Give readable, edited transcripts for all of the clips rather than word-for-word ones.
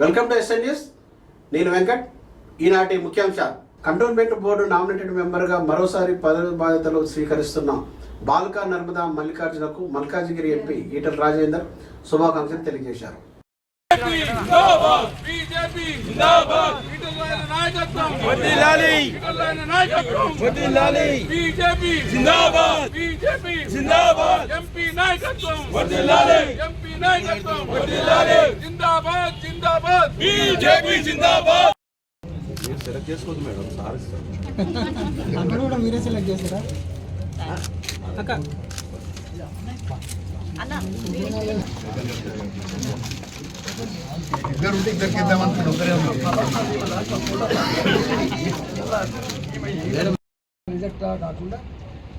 Welcome to SN news. నేను వెంకట్. ఈనాటి ముఖ్యాంశాలు. కంటోన్మెంట్ బోర్డు నామినేటెడ్ మెంబర్గా మరోసారి పదవి బాధ్యతలు స్వీకరిస్తున్న బాల్కా నర్మదా మల్లికార్జునకు మల్కాజిగిరి ఎంపీ ఈటల రాజేందర్ శుభాకాంక్షలు తెలియజేశారు. సెలెక్ట్ చేసుకోవద్దు మేడం, సార్ మీరే సెలెక్ట్ చేస్తారా? రిజెక్ట్ కాకుండా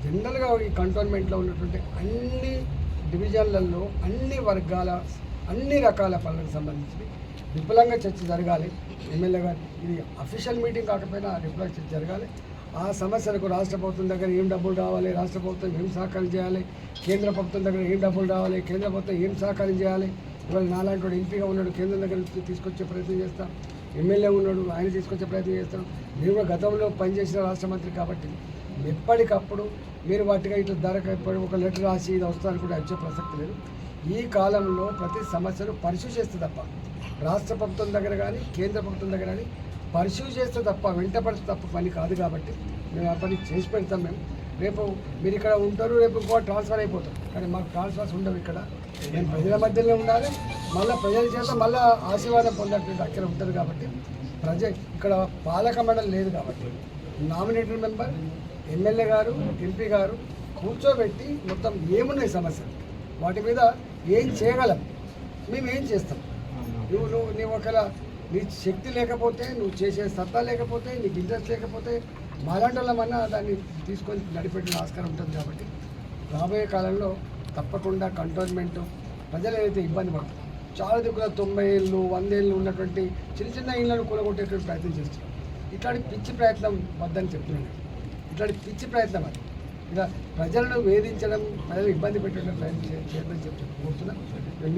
జనరల్గా ఈ కంటోన్మెంట్లో ఉన్నటువంటి అన్ని డివిజన్లలో అన్ని వర్గాల అన్ని రకాల పనులకు సంబంధించి విపులంగా చర్చ జరగాలి. ఎమ్మెల్యే గారు ఇది అఫీషియల్ మీటింగ్ కాకపోయినా విపులంగా చర్చ జరగాలి. ఆ సమస్యలకు రాష్ట్ర ప్రభుత్వం దగ్గర ఏం డబ్బులు రావాలి, రాష్ట్ర ప్రభుత్వం ఏం సహకారం చేయాలి, కేంద్ర ప్రభుత్వం దగ్గర ఏం డబ్బులు రావాలి, కేంద్ర ప్రభుత్వం ఏం సహకారం చేయాలి. ఇవాళ నాలాంటి వాడు ఎంపీగా ఉన్నాడు, కేంద్రం దగ్గర తీసుకొచ్చే ప్రయత్నం చేస్తాం. ఎమ్మెల్యే ఉన్నాడు, ఆయన తీసుకొచ్చే ప్రయత్నం చేస్తాం. నేను కూడా గతంలో పనిచేసిన రాష్ట్ర మంత్రి కాబట్టి ఎప్పటికప్పుడు మీరు వాటిగా ఇట్లా ధరకు ఒక లెటర్ రాసి ఇది వస్తాను కూడా వచ్చే ప్రసక్తి లేదు. ఈ కాలంలో ప్రతి సమస్యను పరిశీలి చేస్తే తప్ప రాష్ట్ర ప్రభుత్వం దగ్గర కానీ కేంద్ర ప్రభుత్వం దగ్గర కానీ పరిశీలి చేస్తే తప్ప వెంటపడితే తప్ప పని కాదు. కాబట్టి మేము ఆ పని చేసి పెడతాం. మేము రేపు మీరు ఇక్కడ ఉంటారు, రేపు ఇంకో ట్రాన్స్ఫర్ అయిపోతాం. కానీ మాకు ట్రాన్స్ఫర్స్ ఉండవు. ఇక్కడ మేము ప్రజల మధ్యలో ఉండాలి, మళ్ళీ ప్రజల చేత మళ్ళీ ఆశీర్వాదం పొందట్లేదు అక్కడ ఉంటుంది. కాబట్టి ఇక్కడ పాలక మండలి లేదు కాబట్టి నామినేటెడ్ మెంబర్ ఎమ్మెల్యే గారు ఎంపీ గారు కూర్చోబెట్టి మొత్తం ఏమున్నాయి సమస్యలు, వాటి మీద ఏం చేయగలం, మేము ఏం చేస్తాం. నువ్వు ఒకవేళ నీ శక్తి లేకపోతే, నువ్వు చేసే సత్తా లేకపోతే, నీకు ఇంట్రెస్ట్ లేకపోతే మాలాంటి వాళ్ళమన్నా దాన్ని తీసుకొని నడిపెట్టిన ఆస్కారం ఉంటుంది. కాబట్టి రాబోయే కాలంలో తప్పకుండా కంటోన్మెంట్ ప్రజలు ఏదైతే ఇబ్బంది పడుతుంది, చాలా దిక్కుల 90 ఏళ్ళు 100 ఏళ్ళు ఉన్నటువంటి చిన్న చిన్న ఇళ్లను కూలగొట్టేటువంటి ప్రయత్నం చేస్తున్నారు. ఇట్లాంటి పిచ్చి ప్రయత్నం వద్దని చెప్తున్నాను. ఇట్లాంటి పిచ్చి ప్రయత్నం అది ఇలా ప్రజలను వేధించడం, ప్రజలు ఇబ్బంది పెట్టడం ప్రయత్నం చేయదని చెప్తున్నా.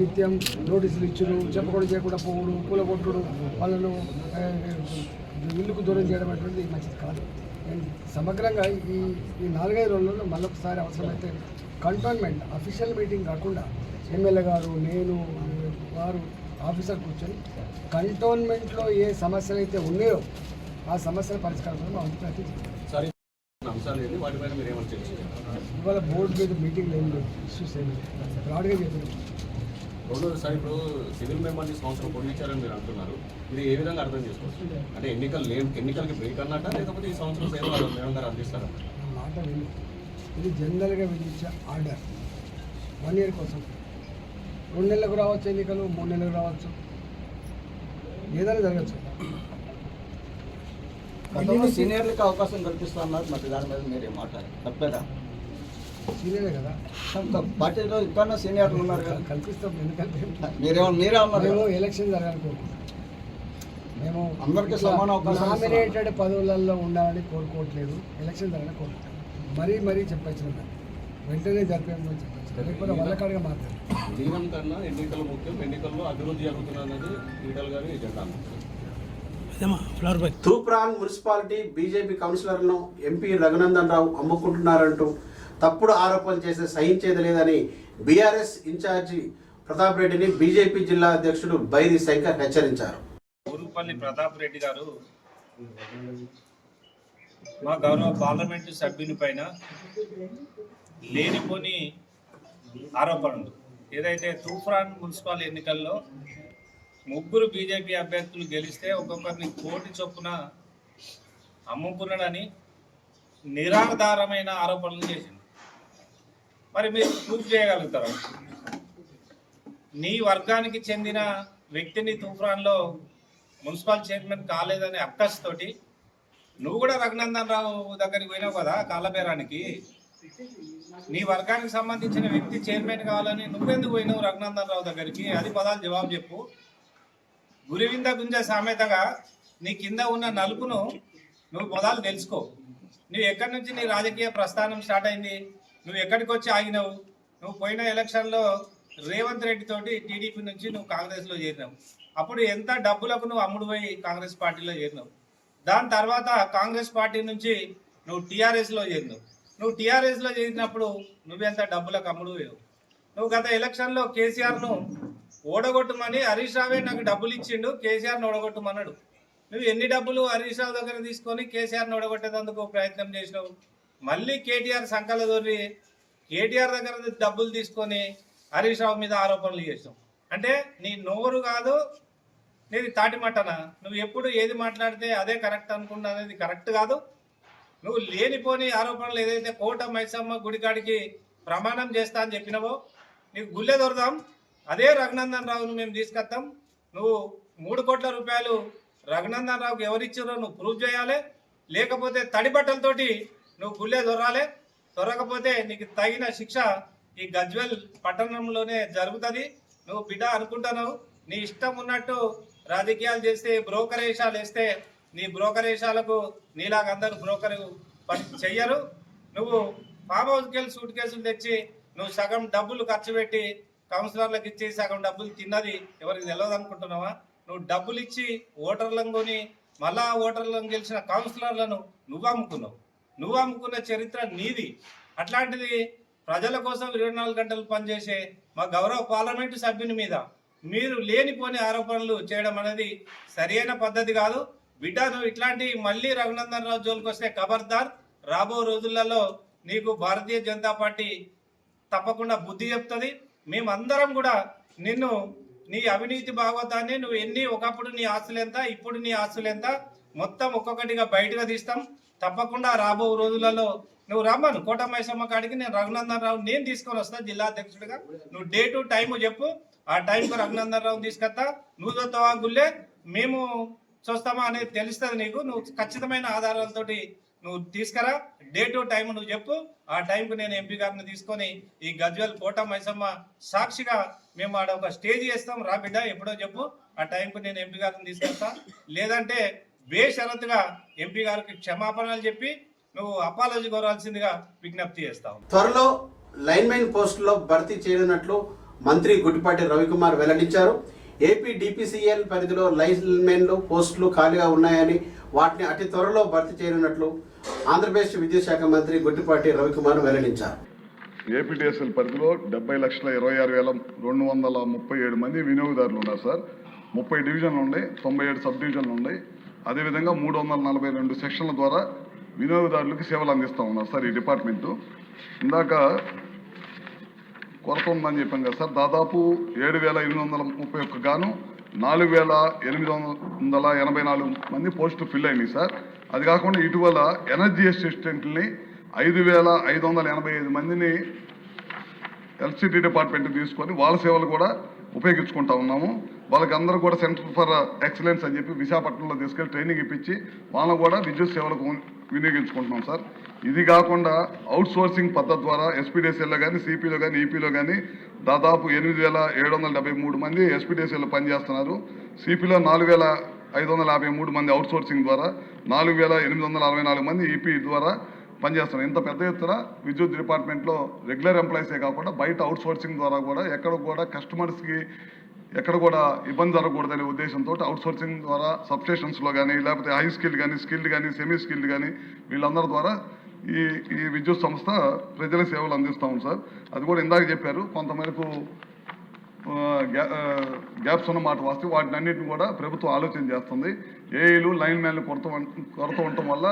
నిత్యం నోటీసులు ఇచ్చుడు, చెప్పకుండా చేయకుండా పోవుడు, కూలగొట్టుడు, వాళ్ళను ఇల్లుకు దూరం చేయడం అటువంటిది మంచిది కాదు. సమగ్రంగా ఈ 4-5 రోజుల్లో మళ్ళొకసారి అవసరమైతే కంటోన్మెంట్ అఫీషియల్ మీటింగ్ కాకుండా ఎమ్మెల్యే గారు, నేను, వారు ఆఫీసర్ కూర్చొని కంటోన్మెంట్లో ఏ సమస్యలు అయితే ఉన్నాయో ఆ సమస్యల పరిష్కారం మా ప్రయత్నం చేస్తాం. ఇవాళ బోర్డు మీద మీటింగ్లు ఏం లేవు, ఇష్యూస్ ఏమి లేవు, బ్రాడ్గా చెప్పినాం. సార్, ఇప్పుడు సివిల్ మెంబర్ని సంవత్సరం పొందించారని మీరు అంటున్నారు. ఇది ఏ విధంగా అర్థం చేసుకోవచ్చు? అంటే ఎన్నికలకి బ్రేక్ అన్నట్ట, లేకపోతే ఈ సంవత్సరం సేవలు మేడం గారు అందిస్తారా? మాట విని ఇది జనరల్గా విధించే ఆర్డర్. 1 ఇయర్ కోసం 2 నెలలకు రావచ్చు ఎన్నికలు, 3 నెలలకు రావచ్చు, ఏదైనా జరగచ్చు. సీనియర్లకు అవకాశం కల్పిస్తున్నారు, మరి దాని మీద మీరు ఏం మాట్లాడారు? తప్పేదా? సీనియరే కదా, పార్టీలో ఇంకా సీనియర్లు ఉన్నారు కదా, కల్పిస్తాం. ఎందుకంటే మీరే ఉన్నారు. మేము ఎలక్షన్ జరగాలనుకుంటున్నాం. మేము అందరికీ సమాన అవకాశం, నామినేటెడ్ పదవులలో ఉండాలని కోరుకోవట్లేదు. ఎలక్షన్ జరగాలని కోరుకుంటాం. మరీ చెప్పచ్చు, వెంటనే జరిపేమని చెప్పచ్చు, లేకపోతే వాళ్ళకాడిగా మాట్లాడారు. జీవనం కన్నా ఎన్నికలు ముఖ్యం, ఎన్నికల్లో అభివృద్ధి జరుగుతున్నది ఈటల గారి ఎజెండా. తూప్రాన్ మున్సిపాలిటీ బీజేపీ కౌన్సిలర్లను ఎంపీ రఘునందన్ రావు అమ్ముకుంటున్నారంటూ తప్పుడు ఆరోపణలు చేస్తే సహించేది లేదని బీఆర్ఎస్ ఇన్ఛార్జి ప్రతాప్ రెడ్డిని బీజేపీ జిల్లా అధ్యక్షుడు బైరి శంకర్ హెచ్చరించారు. ఊరుపల్లి ప్రతాప్ రెడ్డి గారు మా గౌరవ పార్లమెంటు సభ్యుని పైన లేనిపోని ఆరోపణలు, ఏదైతే తూప్రాన్ మున్సిపల్ ఎన్నికల్లో 3 బీజేపీ అభ్యర్థులు గెలిస్తే ఒక్కొక్కరిని 1 కోటి చొప్పున అమ్ముకున్నాడని నిరాధారమైన ఆరోపణలు చేసింది. మరి మీరు ప్రూఫ్ చేయగలుగుతారా? నీ వర్గానికి చెందిన వ్యక్తిని తూప్రాన్లో మున్సిపల్ చైర్మన్ కాలేదనే అక్కస్తోటి నువ్వు కూడా రఘునందన్ రావు దగ్గరికి పోయినావు కదా కాళ్ళబేరానికి. నీ వర్గానికి సంబంధించిన వ్యక్తి చైర్మన్ కావాలని నువ్వెందుకు పోయినావు రఘునందన్ రావు దగ్గరికి? అది పదాలు జవాబు చెప్పు. గురివింద గుంజ సామెతగా నీ కింద ఉన్న నలుపును నువ్వు పదాలు తెలుసుకో. నువ్వు ఎక్కడి నుంచి నీ రాజకీయ ప్రస్థానం స్టార్ట్ అయింది? నువ్వు ఎక్కడికి వచ్చి ఆగినావు? నువ్వు పోయిన ఎలక్షన్లో రేవంత్ రెడ్డి తోటి టీడీపీ నుంచి నువ్వు కాంగ్రెస్లో చేరినావు. అప్పుడు ఎంత డబ్బులకు నువ్వు అమ్ముడు పోయి కాంగ్రెస్ పార్టీలో చేరినావు. దాని తర్వాత కాంగ్రెస్ పార్టీ నుంచి నువ్వు టీఆర్ఎస్లో చేరినావు. నువ్వు టీఆర్ఎస్లో చేరినప్పుడు నువ్వెంత డబ్బులకు అమ్ముడు పోయావు. నువ్వు గత ఎలక్షన్లో కేసీఆర్ను ఓడగొట్టమని హరీష్ రావే నాకు డబ్బులు ఇచ్చిండు, కేసీఆర్ను ఓడగొట్టమన్నాడు. నువ్వు ఎన్ని డబ్బులు హరీష్ రావు దగ్గర తీసుకొని కేసీఆర్ని ఓడగొట్టేందుకు ప్రయత్నం చేసినావు. మళ్ళీ కేటీఆర్ సంకల దొరి కేటీఆర్ దగ్గర డబ్బులు తీసుకొని హరీష్ రావు మీద ఆరోపణలు చేసినావు. అంటే నీ నోరు కాదు, నీది తాటిమట్టనా? నువ్వు ఎప్పుడు ఏది మాట్లాడితే అదే కరెక్ట్ అనుకున్నా అనేది కరెక్ట్ కాదు. నువ్వు లేనిపోని ఆరోపణలు ఏదైతే కోట మైసమ్మ గుడికాడికి ప్రమాణం చేస్తా అని చెప్పినావో నీకు గుళ్ళే దొరదాం. అదే రఘునందన్ రావును మేము తీసుకొస్తాం. నువ్వు 3 కోట్ల రూపాయలు రఘునందన్ రావుకి ఎవరిచ్చారో నువ్వు ప్రూవ్ చేయాలి. లేకపోతే తడి బట్టలతోటి నువ్వు గుళ్ళే దొరాలి. దొరకపోతే నీకు తగిన శిక్ష ఈ గజ్వెల్ పట్టణంలోనే జరుగుతుంది. నువ్వు బిడ్డ అనుకుంటున్నావు, నీ ఇష్టం ఉన్నట్టు రాజకీయాలు చేస్తే బ్రోకరేషాలు వేస్తే నీ బ్రోకరేషాలకు నీలాగా అందరూ బ్రోకర్ పని చెయ్యరు. నువ్వు ఫామ్ హౌస్కి వెళ్ళి సూట్ కేసులు తెచ్చి నువ్వు సగం డబ్బులు ఖర్చు పెట్టి కౌన్సిలర్లకు ఇచ్చి సగం డబ్బులు తిన్నది ఎవరికి తెలియదు అనుకుంటున్నావా? నువ్వు డబ్బులు ఇచ్చి ఓటర్లను కొని మళ్ళా ఓటర్లను గెలిచిన కౌన్సిలర్లను నువ్వు అమ్ముకున్న చరిత్ర నీది. అట్లాంటిది ప్రజల కోసం 24 గంటలు పనిచేసే మా గౌరవ పార్లమెంటు సభ్యుని మీద మీరు లేనిపోని ఆరోపణలు చేయడం అనేది సరైన పద్ధతి కాదు. బిడ్డ నువ్వు ఇట్లాంటి మళ్ళీ రఘునందన్ రావు జోలికి వస్తే ఖబర్దార్. రాబో రోజులలో నీకు భారతీయ జనతా పార్టీ తప్పకుండా బుద్ధి చెప్తుంది. మేమందరం కూడా నిన్ను నీ అవినీతి భాగవతాన్ని నువ్వు ఒకప్పుడు నీ ఆస్తులు ఎంత, ఇప్పుడు నీ ఆస్తులు ఎంత మొత్తం ఒక్కొక్కటిగా బయటగా తీస్తాం. తప్పకుండా రాబో రోజులలో నువ్వు రమ్మను కోట మైసమ్మ కాడికి. నేను రఘునందన్ రావు నేను తీసుకొని వస్తా జిల్లా అధ్యక్షుడిగా. నువ్వు డేటు టైము చెప్పు, ఆ టైంకు రఘునందన్ రావు తీసుకొస్తా. నువ్వు చూస్తావా గుళ్ళే, మేము చూస్తామా అనేది తెలుస్తుంది నీకు. నువ్వు ఖచ్చితమైన ఆధారాలతోటి నువ్వు తీసుకురా, డేటు టైం నువ్వు చెప్పు. ఆ టైంకు నేను ఎంపీ గారిని తీసుకొని ఈ గజ్వెల్ కోట మైసమ్మ సాక్షిగా మేము ఆడ ఒక స్టేజ్ చేస్తాం. రా బిడ్డ ఎప్పుడో చెప్పు, ఆ టైంకు నేను ఎంపీ గారిని తీసుకొస్తా. లేదంటే బేషరతుగా ఎంపీ గారికి క్షమాపణలు చెప్పి నువ్వు అపాలజీ కోరాల్సిందిగా విజ్ఞప్తి చేస్తావు. త్వరలో లైన్మెన్ పోస్టులో భర్తీ చేయనున్నట్లు మంత్రి గుడిపాటి రవికుమార్ వెల్లడించారు. ఏపీ డిపిసిఎల్ పరిధిలో లైన్మెన్లు పోస్టులు ఖాళీగా ఉన్నాయని వాటిని అతి త్వరలో భర్తీ చేయనున్నట్లు ఆంధ్రప్రదేశ్ విద్యుత్ శాఖ మంత్రి గుడిపాటి రవికుమార్ వెల్లడించారు. ఏపీడిఎస్ఎల్ పరిధిలో 70,26,237 మంది వినియోగదారులు ఉన్నారు సార్. 30 డివిజన్లు ఉన్నాయి, 97 సబ్ డివిజన్లు ఉన్నాయి. అదేవిధంగా 342 సెక్షన్ల ద్వారా వినియోగదారులకు సేవలు అందిస్తూ ఉన్నారు సార్ ఈ డిపార్ట్మెంటు. ఇందాక కొరత ఉందని చెప్పాం కదా సార్. దాదాపు 7,831 గాను 4,884 మంది పోస్టులు ఫిల్ అయినాయి సార్. అది కాకుండా ఇటీవల ఎనర్జీ అసిస్టెంట్ని 5,585 మందిని ఎలక్ట్రిసిటీ డిపార్ట్మెంట్ తీసుకొని వాళ్ళ సేవలు కూడా ఉపయోగించుకుంటా ఉన్నాము. వాళ్ళకి అందరూ కూడా సెంటర్ ఫర్ ఎక్సలెన్స్ అని చెప్పి విశాఖపట్నంలో తీసుకెళ్ళి ట్రైనింగ్ ఇప్పించి వాళ్ళని కూడా విద్యుత్ సేవలకు వినియోగించుకుంటున్నాం సార్. ఇది కాకుండా అవుట్ సోర్సింగ్ పద్ధతి ద్వారా ఎస్పీడీఎస్ఎల్లో కానీ, సిపిలో కానీ, ఈపీలో కానీ దాదాపు 8,773 మంది ఎస్పీడీఎస్ఎల్లో పనిచేస్తున్నారు. సిపిలో 4,553 మంది అవుట్ సోర్సింగ్ ద్వారా, 4,864 మంది ఈపీ ద్వారా పనిచేస్తున్నారు. ఇంత పెద్ద ఎత్తున విద్యుత్ డిపార్ట్మెంట్లో రెగ్యులర్ ఎంప్లాయీసే కాకుండా బయట అవుట్ సోర్సింగ్ ద్వారా కూడా ఎక్కడ కూడా కస్టమర్స్కి ఎక్కడ కూడా ఇబ్బంది జరగకూడదనే ఉద్దేశంతో అవుట్ సోర్సింగ్ ద్వారా సబ్స్టేషన్స్లో కానీ, లేకపోతే హై స్కిల్డ్ కానీ, స్కిల్డ్ కానీ, సెమీ స్కిల్డ్ కానీ వీళ్ళందరి ద్వారా ఈ విద్యుత్ సంస్థ ప్రజల సేవలు అందిస్తాం సార్. అది కూడా ఇందాక చెప్పారు, కొంతమేరకు గ్యాప్స్ ఉన్న మాట వస్తే వాటిని అన్నింటిని కూడా ప్రభుత్వం ఆలోచన చేస్తుంది. ఏఈలు, లైన్ మ్యాన్లు కొరత ఉండటం వల్ల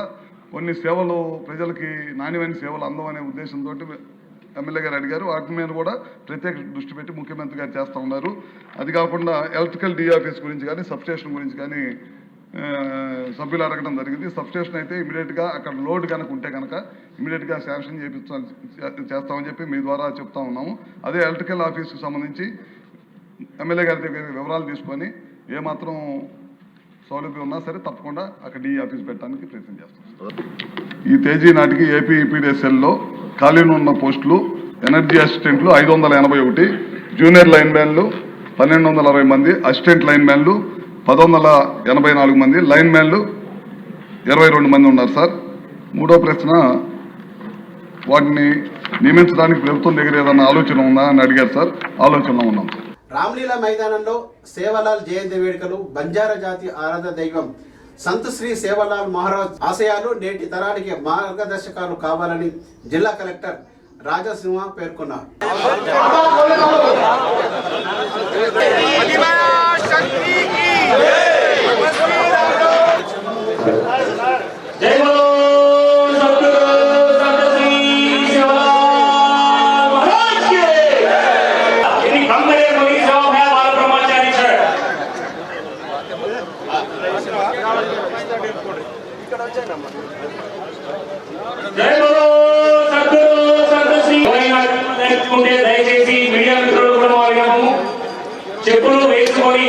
కొన్ని సేవలు ప్రజలకి నాణ్యమైన సేవలు అందమనే ఉద్దేశంతో ఎమ్మెల్యే గారు అడిగారు. వాటి మీద కూడా ప్రత్యేక దృష్టి పెట్టి ముఖ్యమంత్రి గారు చేస్తూ ఉన్నారు. అది కాకుండా ఎలక్ట్రికల్ డి ఆఫీస్ గురించి కానీ, సబ్స్టేషన్ గురించి కానీ సభ్యులు అడగడం జరిగింది. సబ్స్టేషన్ అయితే ఇమీడియట్గా అక్కడ లోడ్ కనుక ఉంటే కనుక ఇమీడియట్గా శాంక్షన్ చేస్తామని చెప్పి మీ ద్వారా చెప్తా ఉన్నాము. అదే ఎలక్ట్రికల్ ఆఫీస్కి సంబంధించి ఎమ్మెల్యే గారి దగ్గర వివరాలు తీసుకొని ఏమాత్రం సౌలభ్యం ఉన్నా సరే తప్పకుండా అక్కడ డి ఆఫీస్ పెట్టడానికి ప్రయత్నం చేస్తాం. ఈ తేదీ నాటికి ఏపీ ఈపీడీఎస్ఎల్లో ఖాళీ ఉన్న పోస్టులు ఎనర్జీ అసిస్టెంట్లు 581, జూనియర్ లైన్ మ్యాన్లు 1,260 మంది, అసిస్టెంట్ లైన్ మ్యాన్లు 1,184 మంది, లైన్ మ్యాన్లు 22 మంది ఉన్నారు సార్. మూడో ప్రశ్న, వాటిని నియమించడానికి ప్రభుత్వం దగ్గర ఏదైనా ఆలోచన ఉందా అని అడిగారు సార్. ఆలోచనలో ఉన్నాం. రామ్లీలా మైదానంలో సేవలాల్ జయంతి వేడుకలు. బంజారా జాతి ఆరాధ దైవం సంత్ శ్రీ సేవలాల్ మహారాజ్ ఆశయాలు నేటి తరానికి మార్గదర్శకాలు కావాలని జిల్లా కలెక్టర్ రాజసింహ పేర్కొన్నారు. దయచేసి మీడియా మిత్రులు కూడా వారినాము చెప్పులు వేసుకొని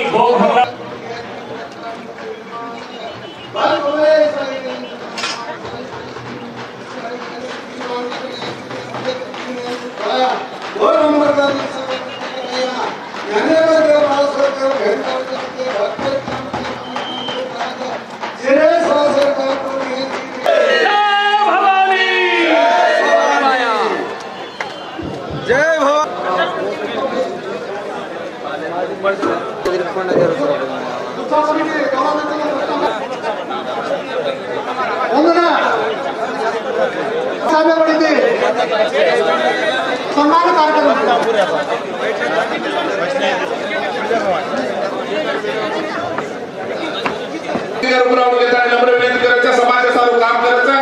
समाज सारू काम करायचं.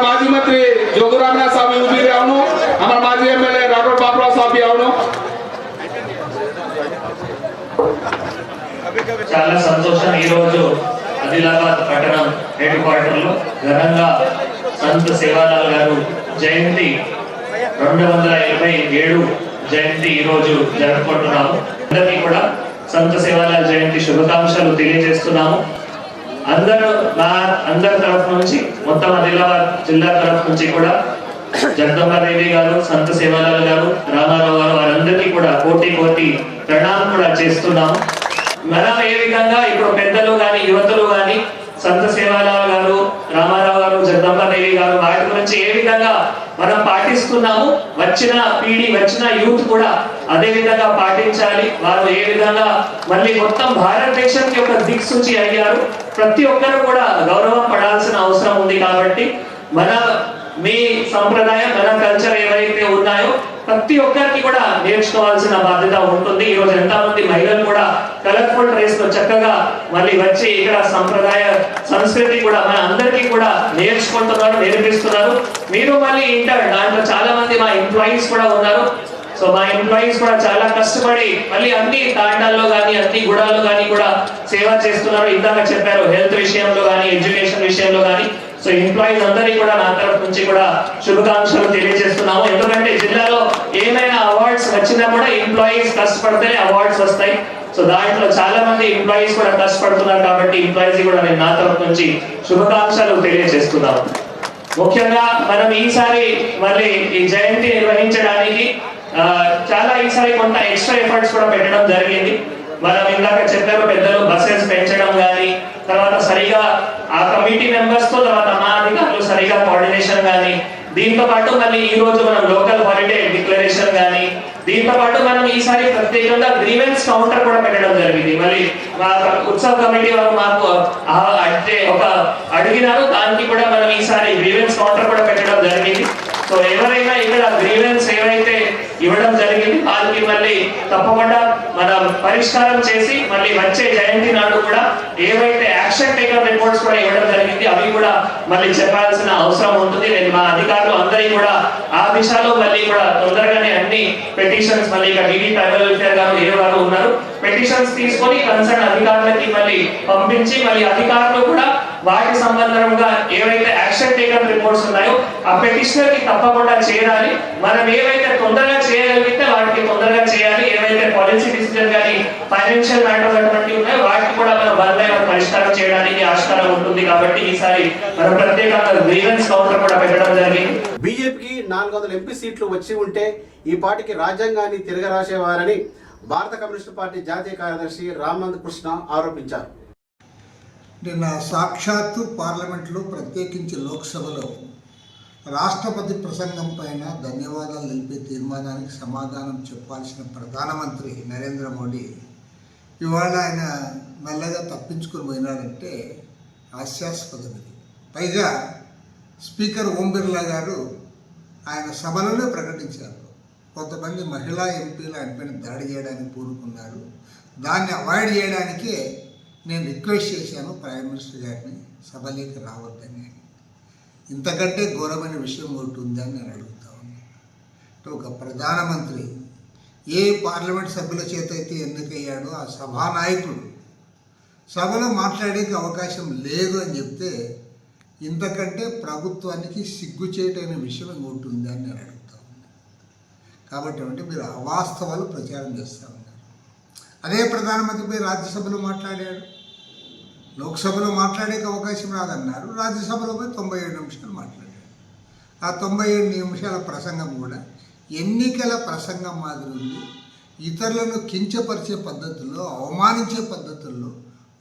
माजी मंत्री जोगुरामनाथ स्वामी उबीरे आवनु, हमारे माजी एमएलए राठौर बाबूराव साहब भी आवनु. చాలా సంతోషం. ఈ రోజు ఆదిలాబాద్ పట్టణం హెడ్ క్వార్టర్ లో ఘనంగా సంత్ సేవాలాల్ గారు జయంతి 227 జయంతి ఈ రోజు జరుపుకుంటున్నాము. అందరికీ కూడా సంత్ సేవాలాల్ జయంతి శుభాకాంక్షలు తెలియజేస్తున్నాము. అందరి తరఫు నుంచి, మొత్తం ఆదిలాబాద్ జిల్లా తరఫు నుంచి కూడా జగదంబాదేవి గారు, సంత్ సేవాలాల్ గారు, రామారావు గారు వారందరికీ కూడా కోటి ప్రణామం కూడా చేస్తున్నాము. మనం ఏ విధంగా ఇప్పుడు పెద్దలు గాని యువతులు గాని సంత్ సేవాలాల్ గారు, రామారావు గారు, జగదంబాదేవి గారు వాటి గురించి ఏ విధంగా మనం పాటిస్తున్నాము, వచ్చిన యూత్ కూడా అదే విధంగా పాటించాలి. వారు ఏ విధంగా మళ్ళీ మొత్తం భారతదేశానికి ఒక దిక్సూచి అయ్యారు. ప్రతి ఒక్కరు కూడా గౌరవం పడాల్సిన అవసరం ఉంది. కాబట్టి మీ సంప్రదాయం, మన కల్చర్ ఏవైతే ఉన్నాయో ప్రతి ఒక్కరికి కూడా నేర్చుకోవాల్సిన బాధ్యత ఉంటుంది. ఈ రోజు ఎంతమంది మహిళలు కూడా కలర్ఫుల్ డ్రెస్ లో చక్కగా మళ్ళీ వచ్చి ఇక్కడ సంప్రదాయ సంస్కృతి కూడా మన అందరికీ కూడా నేర్పిస్తున్నారు. మీరు మళ్ళీ దాంట్లో చాలా మంది మా ఎంప్లాయీస్ కూడా ఉన్నారు. సో మా ఎంప్లాయీస్ కూడా చాలా కష్టపడి మళ్ళీ అన్ని తాండాల్లో కానీ అన్ని గుడాల్లో కానీ కూడా సేవ చేస్తున్నారు. ఇందాక చెప్పారు హెల్త్ విషయంలో కానీ ఎడ్యుకేషన్ విషయంలో కానీ. సో ఎంప్లాయీస్ అందరికీ కూడా నా తరఫు నుంచి కూడా శుభాకాంక్షలు తెలియజేస్తున్నాము. ఎందుకంటే జిల్లాలో ఏమైనా అవార్డ్స్ వచ్చినా కూడా ఎంప్లాయీస్ కష్టపడితేనే అవార్డ్స్ వస్తాయి. సో దాంట్లో చాలా మంది ఎంప్లాయీస్ కూడా కష్టపడుతున్నారు. కాబట్టి ఎంప్లాయీస్ కూడా నేను నా తరఫు నుంచి శుభాకాంక్షలు తెలియజేస్తున్నాను. ముఖ్యంగా మనం ఈసారి మళ్ళీ ఈ జయంతి నిర్వహించడానికి చాలా ఈసారి కొంత ఎక్స్ట్రా ఎఫర్ట్స్ కూడా పెట్టడం జరిగింది. మనం ఇందాక చెప్పారు పెద్దలు బస్సెస్ పెంచడం కానీ, తర్వాత సరిగా ఆ కమిటీ మెంబర్స్ తో తర్వాత మా అధికారులు సరిగా కోఆర్డినేషన్ కానీ, దీంతో పాటు మళ్ళీ ఈ రోజు మనం లోకల్ హాలిడే డిక్లరేషన్ కానీ, దీంతో పాటు మనం ఈసారి ప్రత్యేకంగా గ్రీవెన్స్ కౌంటర్ కూడా పెట్టడం జరిగింది. మళ్ళీ మా ఉత్సవ కమిటీ వారు మాకు అంటే ఒక అడిగినారు, దానికి కూడా మనం ఈసారి గ్రీవెన్స్ కౌంటర్ కూడా పెట్టడం జరిగింది. సో ఎవరైనా ఇక్కడ గ్రీవెన్స్ ఏవైతే ఇవ్వడం జరిగింది వాళ్ళకి మళ్ళీ తప్పకుండా మనం పరిష్కారం చేసి మళ్ళీ వచ్చే జయంతి నాడు కూడా ఏవైతే యాక్షన్ టేకన్ రిపోర్ట్స్ కూడా ఇవ్వడం జరిగింది అవి కూడా మళ్ళీ చెప్పాల్సిన అవసరం ఉంటుంది. నేను మా అధికారులు అందరికీ కూడా ఆ దిశలో మళ్ళీ కూడా తొందరగానే అన్ని పెటిషన్స్ మళ్ళీ ఇక డిడి ట్రైబల్ వెల్ఫేర్ గారు ఏ వారు ఉన్నారు పెటిషన్స్ తీసుకొని కన్సర్న్ అధికారులకి మళ్ళీ పంపించి మళ్ళీ అధికారులు కూడా వాటి సంబంధంగా ఏవైతే యాక్షన్ టేకన్ రిపోర్ట్స్ ఉన్నాయో ఆ పెటిషనర్ కి తప్పకుండా చేరాలి. మనం ఏవైతే తొందరగా చేయగలిగితే వాటికి తొందరగా చేయాలి. ఏవైతే పాలసీ డిసిజన్ కానీ ఫైనాన్షియల్ మ్యాటర్స్ అటువంటివి ఉన్నాయో వాటికి కూడా మనం వన్ బై వన్ పరిష్కారం చేయడానికి ఆస్కారం ఉంటుంది. కాబట్టి ఈసారి మనం ప్రత్యేకంగా గ్రీవెన్స్ కౌంటర్ కూడా పెట్టడం జరిగింది. బీజేపీకి 400 ఎంపీ సీట్లు వచ్చి ఉంటే ఈ పార్టీకి రాజ్యాంగాన్ని తిరగరాసేవారని భారత కమ్యూనిస్టు పార్టీ జాతీయ కార్యదర్శి రామంత్ కృష్ణ ఆరోపించారు. నిన్న సాక్షాత్తు పార్లమెంట్లో ప్రత్యేకించి లోక్సభలో రాష్ట్రపతి ప్రసంగం పైన ధన్యవాదాలు తెలిపే తీర్మానానికి సమాధానం చెప్పాల్సిన ప్రధానమంత్రి నరేంద్ర మోడీ ఇవాళ ఆయన మెల్లగా తప్పించుకుని పోయినాడంటే హాస్యాస్పదం ఇది. పైగా స్పీకర్ ఓం బిర్లా గారు ఆయన సభలోనే ప్రకటించారు కొంతమంది మహిళా ఎంపీలు ఆయన పైన దాడి చేయడానికి పూనుకున్నారు, దాన్ని అవాయిడ్ చేయడానికే నేను రిక్వెస్ట్ చేశాను ప్రైమ్ మినిస్టర్ గారిని సభలోకి రావద్దని. ఇంతకంటే ఘోరమైన విషయం ఒకటి ఉందని నేను అడుగుతా ఉన్నాను. అంటే ఒక ప్రధానమంత్రి ఏ పార్లమెంట్ సభ్యుల చేత అయితే ఎన్నికయ్యాడో ఆ సభానాయకుడు సభలో మాట్లాడేకి అవకాశం లేదు అని చెప్తే ఇంతకంటే ప్రభుత్వానికి సిగ్గుచేటైన విషయం ఇంకోటి ఉందని నేను అడుగుతా ఉన్నాను. కాబట్టి అంటే మీరు అవాస్తవాలు ప్రచారం చేస్తూ ఉన్నారు. అదే ప్రధానమంత్రిపై రాజ్యసభలో మాట్లాడాడు, లోక్సభలో మాట్లాడేకి అవకాశం రాదన్నారు, రాజ్యసభలో పోయి 97 నిమిషాలు మాట్లాడాడు. ఆ 97 నిమిషాల ప్రసంగం కూడా ఎన్నికల ప్రసంగం మాదిరి ఉంది. ఇతరులను కించపరిచే పద్ధతుల్లో, అవమానించే పద్ధతుల్లో,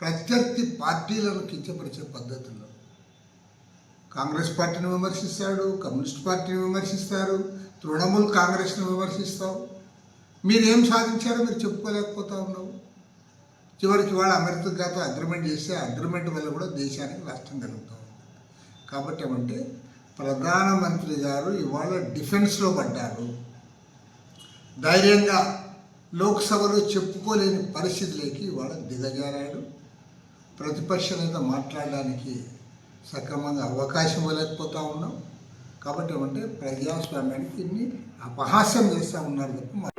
ప్రత్యర్థి పార్టీలను కించపరిచే పద్ధతుల్లో కాంగ్రెస్ పార్టీని విమర్శిస్తాడు, కమ్యూనిస్ట్ పార్టీని విమర్శిస్తారు, తృణమూల్ కాంగ్రెస్ని విమర్శిస్తావు. మీరేం సాధించారో మీరు చెప్పుకోలేకపోతా ఉన్నావు. చివరికి వాళ్ళు అమెరికాతో అగ్రిమెంట్ చేస్తే అగ్రిమెంట్ వల్ల కూడా దేశానికి నష్టం కలుగుతూ ఉంది. కాబట్టి ఏమంటే ప్రధానమంత్రి గారు ఇవాళ డిఫెన్స్లో పడ్డారు. ధైర్యంగా లోక్సభలో చెప్పుకోలేని పరిస్థితిలోకి ఇవాళ దిగజారాడు. ప్రతిపక్ష నేత మాట్లాడడానికి సక్రమంగా అవకాశం ఇవ్వలేకపోతూ ఉన్నాం. కాబట్టి ఏమంటే ప్రజాస్వామ్యానికి ఇన్ని అపహాస్యం చేస్తూ ఉన్నారు తప్ప